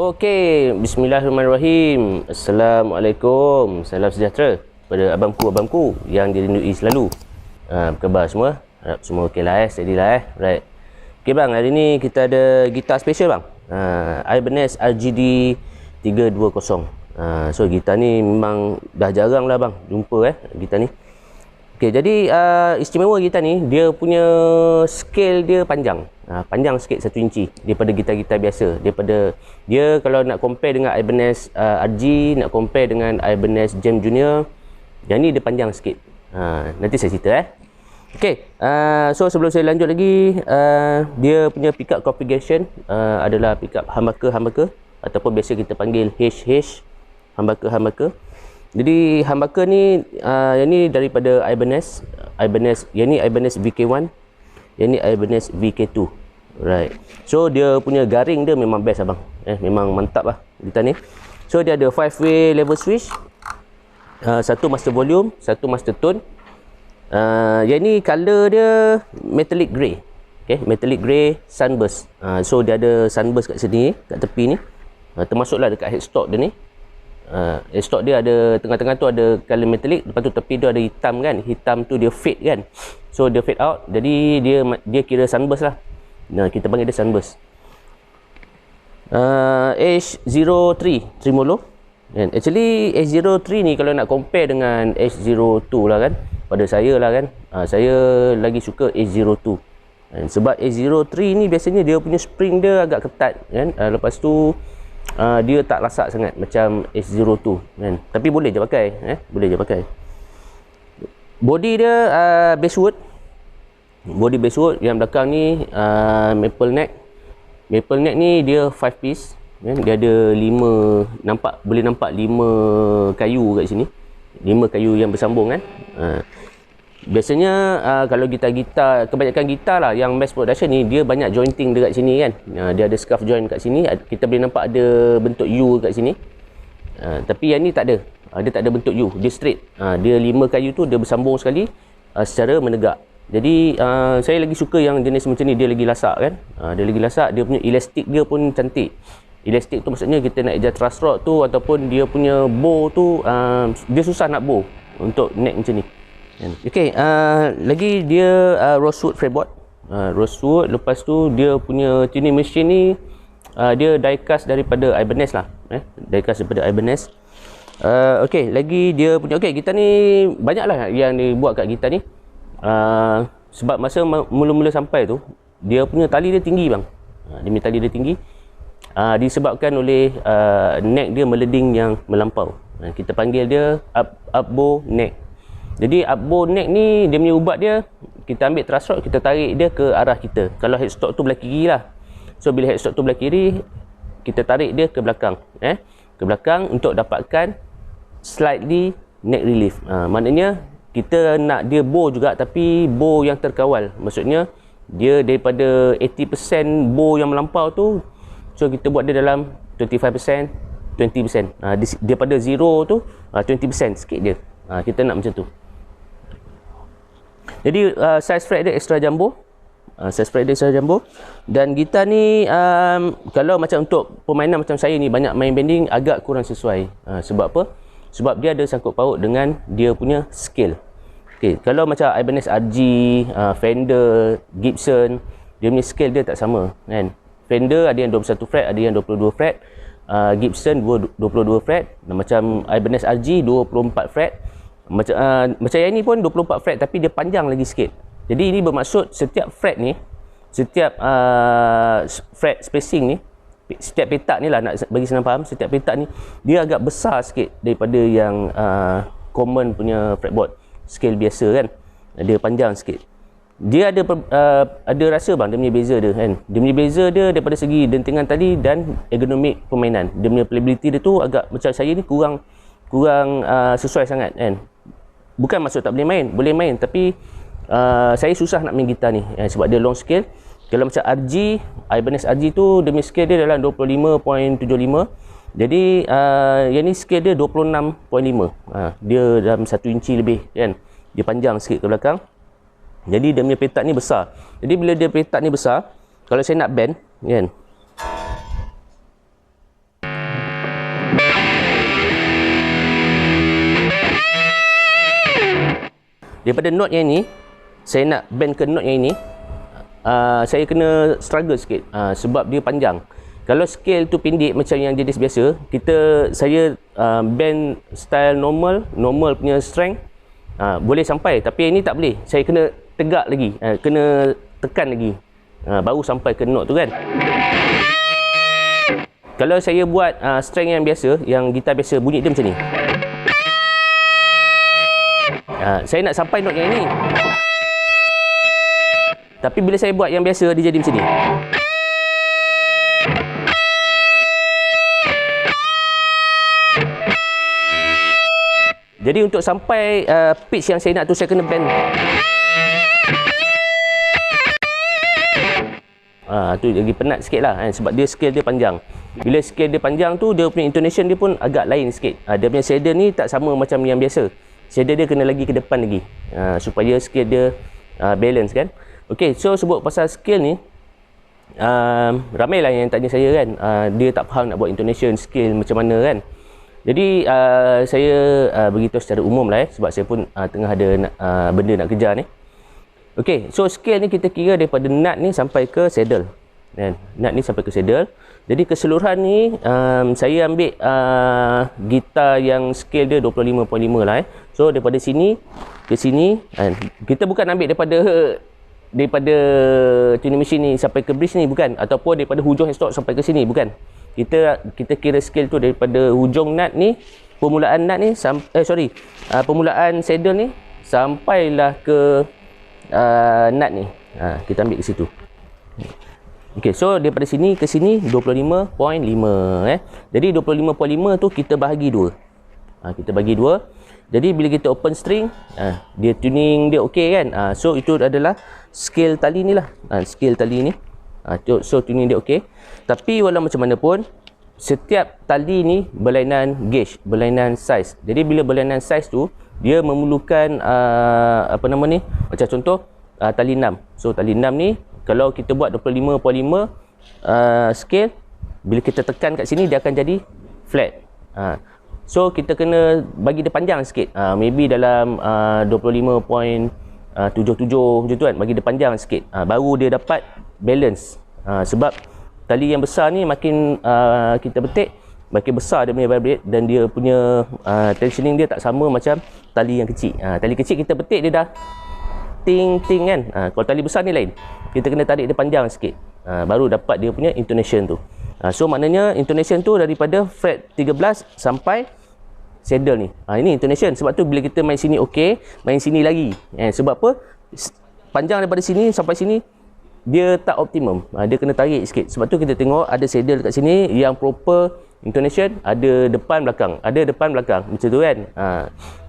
Okey, bismillahirrahmanirrahim. Assalamualaikum. Salam sejahtera pada abangku-abangku yang dirindui selalu. Apa khabar semua? Harap semua okey lah steady lah Right. Okey bang, hari ni kita ada gitar special bang. Ibanez RGD 320. So gitar ni memang dah jarang lah bang jumpa gitar ni. Okey, jadi istimewa gitar ni, dia punya scale dia panjang. Panjang sikit 1 inci daripada gitar-gitar biasa. Daripada dia kalau nak compare dengan Ibanez RG, nak compare dengan Ibanez Jam Junior, yang ni dia panjang sikit. Nanti saya cerita Okey, so sebelum saya lanjut lagi, dia punya pickup configuration adalah pickup humbucker ataupun biasa kita panggil HH, humbucker. Jadi humbucker ni yang ni daripada Ibanez, yang ni Ibanez VK1, yang ni Ibanez VK2. Right. So dia punya garing dia memang best abang. Memang mantap lah gitar ni. So dia ada 5-way level switch. Satu master volume, satu master tone. Yang ni color dia metallic grey. Okay, metallic grey sunburst. So dia ada sunburst kat sini, kat tepi ni. Termasuklah dekat headstock dia ni. Headstock dia ada tengah-tengah tu ada color metallic, lepas tu tepi tu ada hitam kan. Hitam tu dia fade kan. So dia fade out, jadi dia kira sunburst lah. Kita panggil dia sunburst. H03 tremolo. And actually H03 ni kalau nak compare dengan H02 lah kan, pada saya lah kan, saya lagi suka H02. Sebab H03 ni biasanya dia punya spring dia agak ketat kan. Lepas tu dia tak lasak sangat macam H02 kan. Tapi boleh je pakai, boleh je pakai. Body dia basswood. Body basswood, yang belakang ni maple neck. Maple neck ni dia 5 piece kan? Dia ada 5, boleh nampak 5 kayu kat sini. 5 kayu yang bersambung kan. Biasanya kalau gitar-gitar, kebanyakan gitar lah yang mass production ni, dia banyak jointing dekat sini kan. Dia ada scuff joint kat sini. Kita boleh nampak ada bentuk U kat sini. Tapi yang ni tak ada. Dia tak ada bentuk U. Dia straight. Dia 5 kayu tu dia bersambung sekali secara menegak. Jadi saya lagi suka yang jenis macam ni, dia lagi lasak kan. Dia lagi lasak, dia punya elastik dia pun cantik. Elastik tu maksudnya kita nak adjust truss rod tu ataupun dia punya bow tu, dia susah nak bow untuk neck macam ni. Okay, lagi dia rosewood fretboard. Rosewood, lepas tu dia punya tuning machine ni dia die-cast daripada Ibanez lah. Die-cast daripada Ibanez. Okay, lagi dia punya, okay, gitar ni banyak lah yang dibuat kat gitar ni. Sebab masa mula-mula sampai tu, dia punya tali dia tinggi bang. Dia punya tali dia tinggi, disebabkan oleh neck dia meleding yang melampau. Kita panggil dia up bow neck. Jadi up bow neck ni, dia punya ubat dia, kita ambil truss rod, kita tarik dia ke arah kita. Kalau headstock tu belah kiri lah. So bila headstock tu belah kiri, kita tarik dia ke belakang. Ke belakang untuk dapatkan slightly neck relief. Maknanya kita nak dia bow juga, tapi bow yang terkawal. Maksudnya dia daripada 80% bow yang melampau tu, so kita buat dia dalam 25%, 20%. Daripada 0 tu 20% sikit je. Kita nak macam tu. Jadi size fret dia extra jumbo. Size fret dia extra jumbo. Dan gitar ni kalau macam untuk permainan macam saya ni, banyak main bending, agak kurang sesuai. Sebab apa? Sebab dia ada sangkut paut dengan dia punya scale. Okay, kalau macam Ibanez RG, Fender, Gibson, dia punya scale dia tak sama kan. Fender ada yang 21 fret, ada yang 22 fret. Gibson 22 fret. Macam Ibanez RG 24 fret. Macam yang ni pun 24 fret, tapi dia panjang lagi sikit. Jadi ini bermaksud setiap fret ni, setiap fret spacing ni, setiap petak ni lah, nak bagi senang faham, setiap petak ni dia agak besar sikit daripada yang common punya fretboard scale biasa kan. Dia panjang sikit. Dia ada rasa bang, dia punya beza dia kan. Dia punya beza dia daripada segi dentingan tadi dan ergonomik permainan. Dia punya playability dia tu agak macam saya ni kurang sesuai sangat kan. Bukan maksud tak boleh main, boleh main, tapi saya susah nak main gitar ni sebab dia long scale. Kalau macam RG, Ibanez RG tu dia punya scale dia dalam 25.75. Jadi yang ni scale dia 26.5. Dia dalam 1 inci lebih kan. Dia panjang sikit ke belakang. Jadi dia punya petak ni besar. Jadi bila dia petak ni besar, kalau saya nak bend kan, daripada note yang ini saya nak bend ke note yang ini, saya kena struggle sikit sebab dia panjang. Kalau scale tu pendek macam yang jenis biasa, saya bend style normal punya strength boleh sampai, tapi yang ni tak boleh. Saya kena tegak lagi, kena tekan lagi, baru sampai ke note tu kan. Kalau saya buat strength yang biasa, yang gitar biasa, bunyi dia macam ni. Saya nak sampai note yang ni, tapi bila saya buat yang biasa, dia jadi macam ni. Jadi untuk sampai pitch yang saya nak tu, saya kena bend. Tu lagi penat sikit lah kan, sebab dia scale dia panjang. Bila scale dia panjang tu, dia punya intonation dia pun agak lain sikit. Dia punya shader ni tak sama macam yang biasa. Shader dia kena lagi ke depan lagi, supaya scale dia balance kan. Okay, so sebut pasal scale ni, ramailah yang tanya saya kan, dia tak faham nak buat intonation scale macam mana kan. Jadi saya beritahu secara umum lah sebab saya pun tengah ada benda nak kejar ni. Okey, so scale ni kita kira daripada nut ni sampai ke saddle. Kan? Nut ni sampai ke saddle. Jadi keseluruhan ni saya ambil gitar yang scale dia 25.5 lah So daripada sini ke sini, kita bukan ambil daripada tuning machine ni sampai ke bridge ni, bukan, ataupun daripada hujung headstock sampai ke sini, bukan. Kita kira scale tu daripada hujung nut ni, permulaan nut ni permulaan saddle ni sampailah ke nut ni. Kita ambil ke situ. Okey, so daripada sini ke sini 25.5 Jadi 25.5 tu kita bahagi dua. Kita bagi dua. Jadi bila kita open string, dia tuning dia okey kan. So itu adalah scale tali ni lah. Scale tali ni. So tuning dia okey. Tapi walau macam mana pun, setiap tali ni berlainan gauge, berlainan size. Jadi bila berlainan size tu, dia memerlukan macam contoh tali 6. So tali 6 ni kalau kita buat 25.5 scale, bila kita tekan kat sini dia akan jadi flat. So kita kena bagi dia panjang sikit. Maybe dalam 25.77 macam tu kan, bagi dia panjang sikit. Baru dia dapat balance. Sebab tali yang besar ni makin kita betik, makin besar dia punya vibrate, dan dia punya tensioning dia tak sama macam tali yang kecil. Tali kecil kita betik dia dah ting-ting kan. Kalau tali besar ni lain, kita kena tarik dia panjang sikit, baru dapat dia punya intonation tu. So maknanya intonation tu daripada fret 13 sampai saddle ni. Ini intonation. Sebab tu bila kita main sini okey, main sini lagi. Sebab apa? Panjang daripada sini sampai sini dia tak optimum. Dia kena tarik sikit. Sebab tu kita tengok ada saddle kat sini yang proper intonation, ada depan belakang, ada depan belakang, macam tu kan.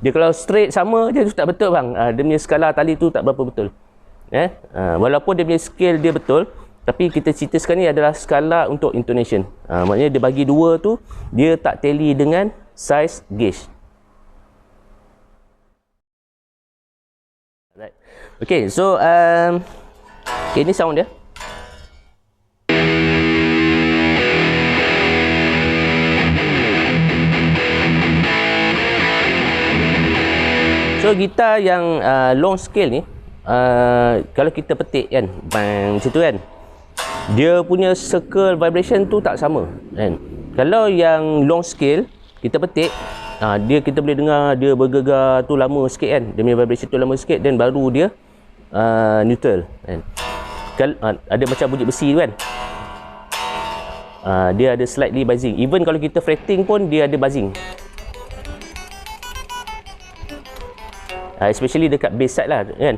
Dia kalau straight sama je tu tak betul bang. Dia punya skala tali tu tak berapa betul. Walaupun dia punya scale dia betul, tapi kita cerita sekarang ni adalah skala untuk intonation. Maknanya dia bagi dua tu, dia tak tally dengan size gauge. Right. Okay, so okay, ni sound dia. So gitar yang long scale ni, kalau kita petik kan, bang, macam tu kan, dia punya circle vibration tu tak sama kan. Kalau yang long scale kita petik, kita boleh dengar dia bergegar tu lama sikit kan, dia punya vibration tu lama sikit, dan baru dia neutral kan. Ada macam bunyi besi tu kan, dia ada slightly buzzing. Even kalau kita fretting pun dia ada buzzing, especially dekat bass side lah kan.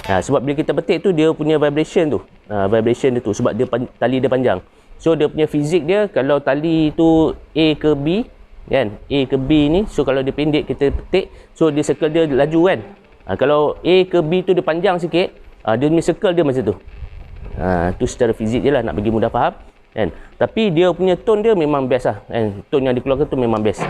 Sebab bila kita petik tu dia punya vibration tu, vibration dia tu sebab dia tali dia panjang. So dia punya fizik dia, kalau tali tu A ke B kan, A ke B ni, so kalau dia pendek kita petik, so dia circle dia laju kan. Kalau A ke B tu dia panjang sikit, dia punya circle dia macam tu. Tu secara fizik je lah, nak bagi mudah faham kan. Tapi dia punya tone dia memang best lah kan. Tone yang dikeluarkan tu memang best.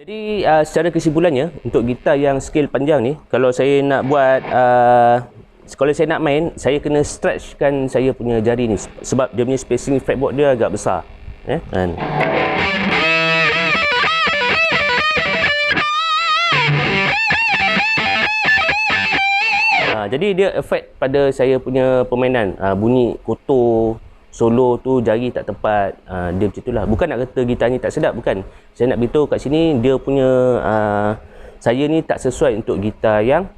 Jadi secara kesimpulannya, untuk gitar yang scale panjang ni, kalau saya nak buat kalau saya nak main, saya kena stretchkan saya punya jari ni sebab dia punya spacing fretboard dia agak besar. Kan? Jadi dia affect pada saya punya permainan. Bunyi kotor, solo tu jari tak tepat, dia macam itulah. Bukan nak kata gitar ni tak sedap, bukan. Saya nak beritahu kat sini dia punya saya ni tak sesuai untuk gitar yang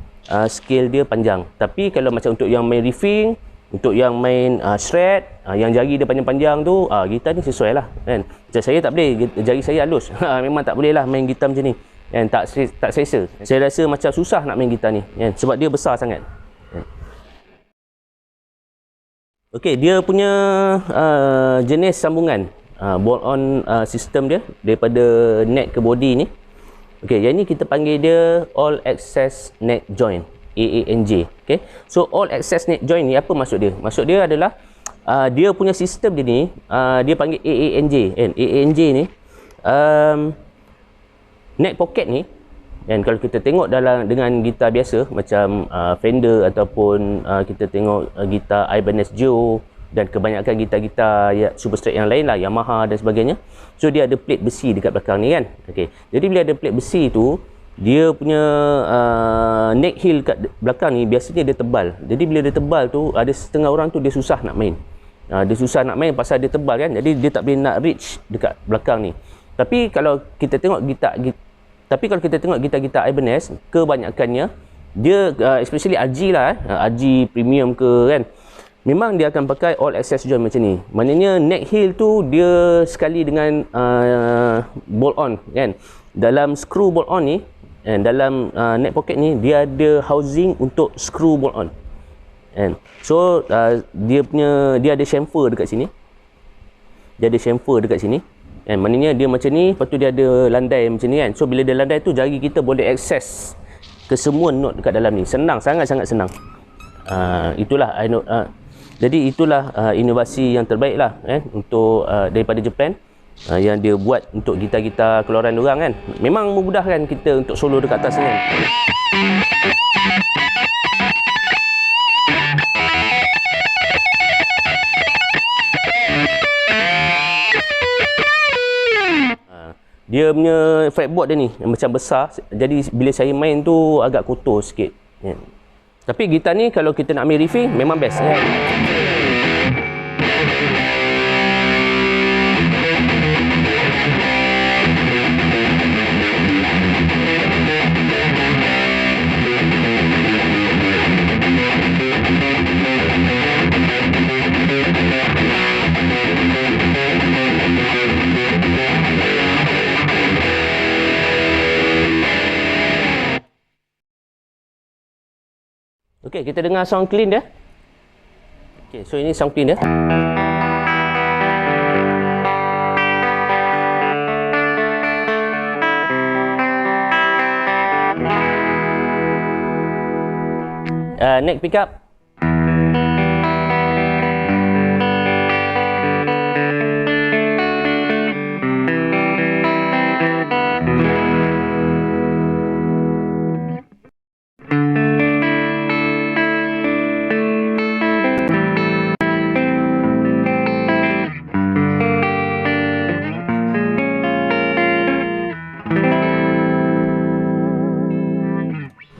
scale dia panjang. Tapi kalau macam untuk yang main riffing, untuk yang main shred, yang jari dia panjang-panjang tu, gitar ni sesuai lah kan. Macam saya tak boleh, jari saya halus. Memang tak boleh lah main gitar macam ni kan, tak selesa. Saya rasa macam susah nak main gitar ni kan, sebab dia besar sangat. Okey, dia punya jenis sambungan bolt-on sistem dia daripada neck ke body ni. Okey, yang ni kita panggil dia all access neck joint, AANJ. Okey. So all access neck joint ni apa maksud dia? Maksud dia adalah dia punya sistem dia ni dia panggil AANJ kan. AANJ ni neck pocket ni, dan kalau kita tengok dengan gitar biasa macam Fender ataupun kita tengok gitar Ibanez Geo dan kebanyakan gitar-gitar super straight yang lain lah, Yamaha dan sebagainya. So dia ada plate besi dekat belakang ni kan. Okey. Jadi bila ada plate besi tu, dia punya neck heel kat belakang ni biasanya dia tebal. Jadi bila dia tebal tu, ada setengah orang tu dia susah nak main. Dia susah nak main pasal dia tebal kan. Jadi dia tak boleh nak reach dekat belakang ni. Tapi kalau kita tengok gitar-gitar Ibanez, kebanyakannya dia especially RG lah, RG premium ke kan, memang dia akan pakai all access joint macam ni. Maknanya neck heel tu dia sekali dengan bolt on kan. Dalam screw bolt on ni, dalam neck pocket ni dia ada housing untuk screw bolt on. So dia ada chamfer dekat sini. Maknanya dia macam ni, lepas tu dia ada landai macam ni kan. So bila dia landai tu, jari kita boleh akses ke semua note dekat dalam ni. Senang, sangat-sangat senang. Itulah jadi itulah inovasi yang terbaik lah untuk daripada Japan yang dia buat untuk gitar-gitar keluaran diorang kan. Memang memudahkan kita untuk solo dekat atas ni kan. Dia punya fretboard dia ni macam besar, jadi bila saya main tu agak kotor sikit kan. Tapi gitar ni kalau kita nak main riffing memang best kan. Okey, kita dengar sound clean dia. Okey, so ini sound clean dia. Neck pickup.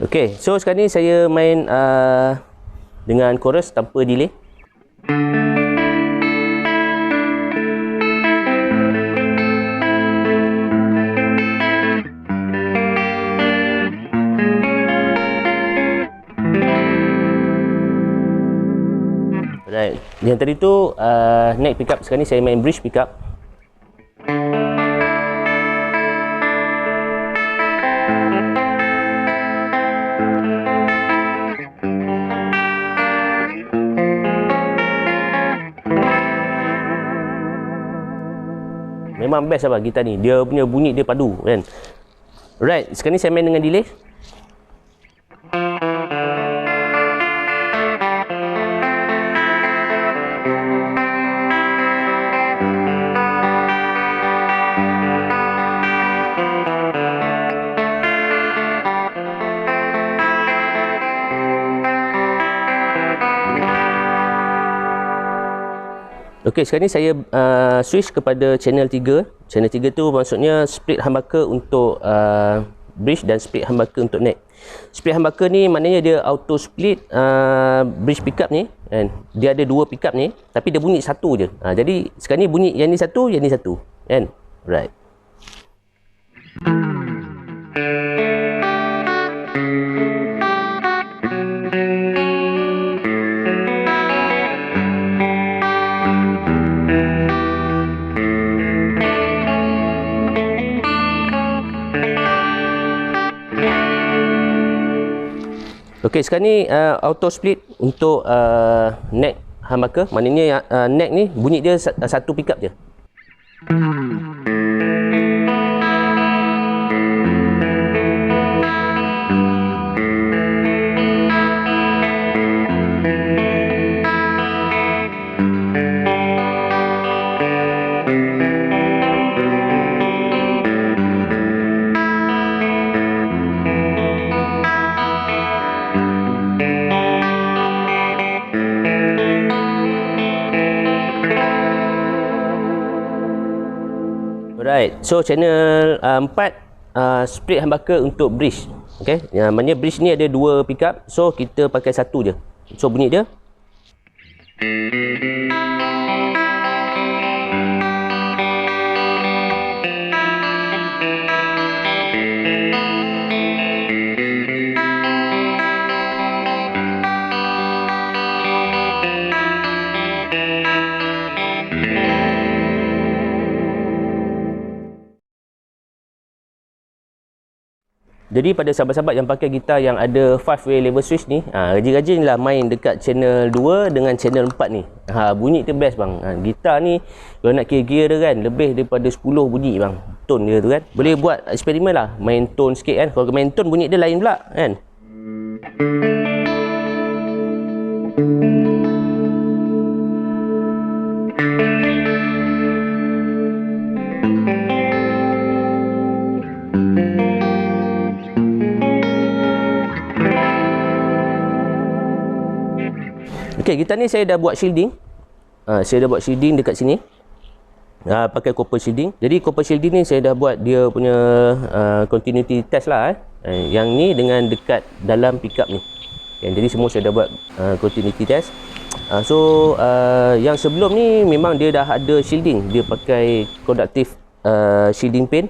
Okey, so sekarang ni saya main dengan chorus tanpa delay. Alright, yang tadi tu neck pickup, sekarang ni saya main bridge pickup. Memang best apa gitar ni. Dia punya bunyi dia padu kan. Right, sekarang ni saya main dengan delay. Okey, sekarang ni saya switch kepada channel 3. Channel 3 tu maksudnya split humbucker untuk bridge dan split humbucker untuk neck. Split humbucker ni maknanya dia auto split bridge pickup ni, kan. Dia ada dua pickup ni tapi dia bunyi satu je. Jadi sekarang ni bunyi yang ni satu, yang ni satu, kan. Right. Okey, sekarang ni auto split untuk neck humbucker. Maknanya neck ni bunyi dia satu pickup je. Alright, so channel 4 split humbucker untuk bridge. Okay, maknanya bridge ni ada dua pickup, so kita pakai satu je. So bunyi dia. Jadi pada sahabat-sahabat yang pakai gitar yang ada 5-way level switch ni, rajin-rajinlah main dekat channel 2 dengan channel 4 ni. Bunyi tu best bang. Gitar ni kalau nak kira-kira dia kan lebih daripada 10 bunyi bang. Tone dia tu kan. Boleh buat eksperimen lah, main tone sikit kan. Kalau main tone bunyi dia lain pula kan. Okey, gitar ni saya dah buat shielding. Saya dah buat shielding dekat sini. Pakai copper shielding. Jadi copper shielding ni saya dah buat dia punya continuity test lah. Yang ni dengan dekat dalam pickup ni. Jadi semua saya dah buat continuity test. Yang sebelum ni memang dia dah ada shielding. Dia pakai conductive shielding paint.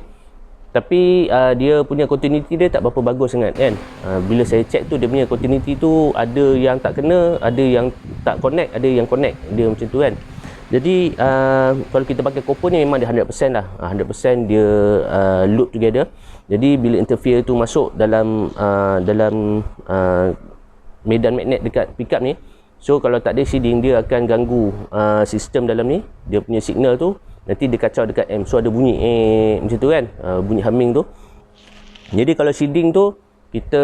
Tapi dia punya continuity dia tak berapa bagus sangat kan. Bila saya check tu dia punya continuity tu ada yang tak kena, ada yang tak connect, ada yang connect. Dia macam tu kan. Jadi kalau kita pakai copper ni memang dia 100% lah. 100% dia loop together. Jadi bila interfere tu masuk dalam medan magnet dekat pickup ni, so kalau tak ada shielding dia akan ganggu sistem dalam ni. Dia punya signal tu nanti dia kacau dekat amp. So ada bunyi macam tu kan, bunyi humming tu. Jadi kalau shielding tu kita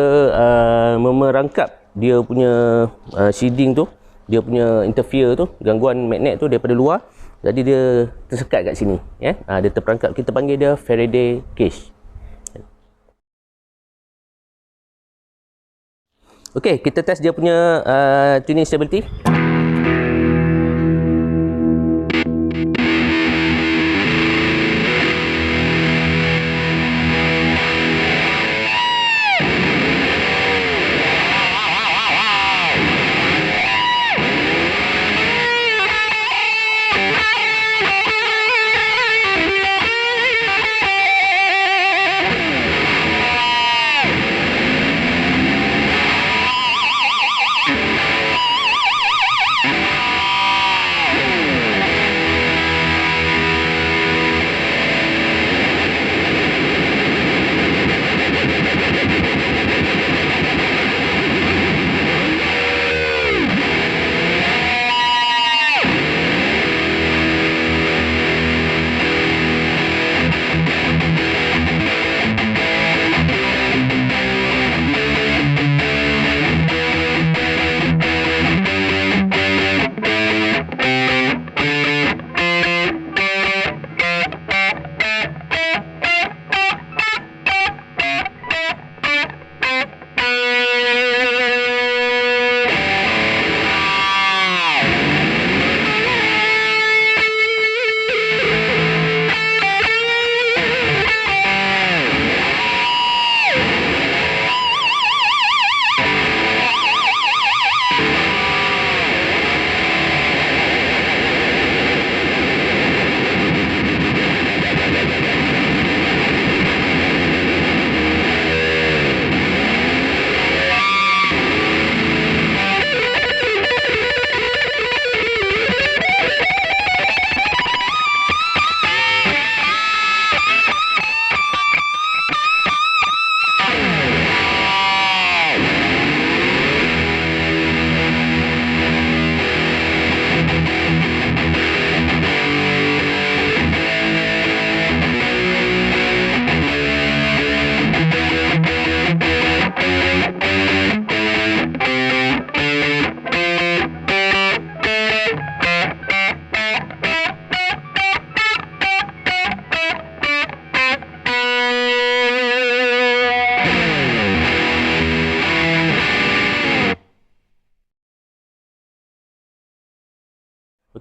merangkap dia punya shielding tu, dia punya interfere tu, gangguan magnet tu daripada luar. Jadi dia tersekat kat sini ya. Dia terperangkap. Kita panggil dia Faraday cage. Okey, kita test dia punya tuning stability.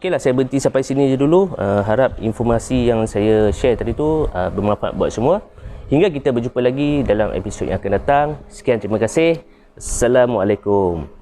Okeylah, saya berhenti sampai sini je dulu. Harap informasi yang saya share tadi tu bermanfaat buat semua. Hingga kita berjumpa lagi dalam episod yang akan datang. Sekian, terima kasih. Assalamualaikum.